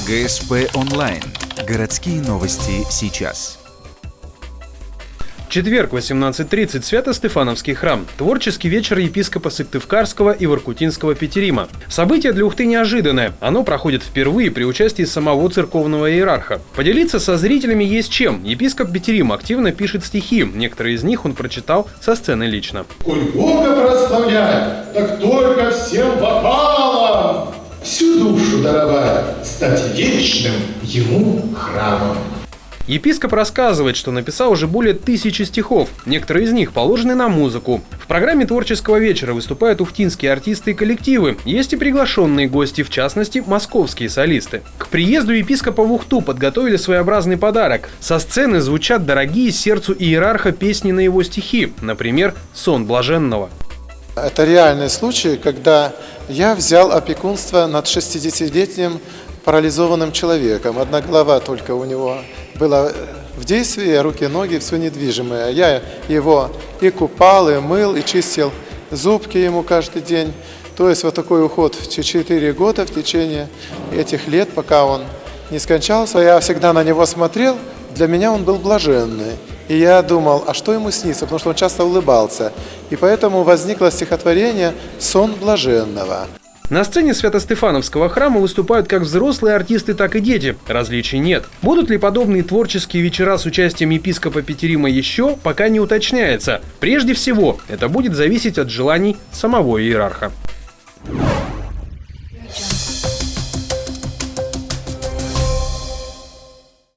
ГСП онлайн. Городские новости сейчас. Четверг, 18:30, Свято-Стефановский храм. Творческий вечер епископа Сыктывкарского и Воркутинского Петерима. Событие для Ухты неожиданное. Оно проходит впервые при участии самого церковного иерарха. Поделиться со зрителями есть чем. Епископ Петерим активно пишет стихи. Некоторые из них он прочитал со сцены лично. «Коль Бога прославлять, так только всем вокалам, всю душу даровать, стать вечным Ему храмом». Епископ рассказывает, что написал уже более 1000 стихов. Некоторые из них положены на музыку. В программе творческого вечера выступают ухтинские артисты и коллективы. Есть и приглашенные гости, в частности, московские солисты. К приезду епископа в Ухту подготовили своеобразный подарок. Со сцены звучат дорогие сердцу иерарха песни на его стихи. Например, «Сон блаженного». Это реальный случай, когда я взял опекунство над 60-летним парализованным человеком. Одна голова только у него была в действии, руки, ноги, все недвижимое. Я его и купал, и мыл, и чистил зубки ему каждый день. То есть вот такой уход в 4 года в течение этих лет, пока он не скончался. Я всегда на него смотрел, для меня он был блаженный. И я думал, а что ему снится, потому что он часто улыбался. И поэтому возникло стихотворение «Сон блаженного». На сцене Свято-Стефановского храма выступают как взрослые артисты, так и дети. Различий нет. Будут ли подобные творческие вечера с участием епископа Петерима еще, пока не уточняется. Прежде всего, это будет зависеть от желаний самого иерарха.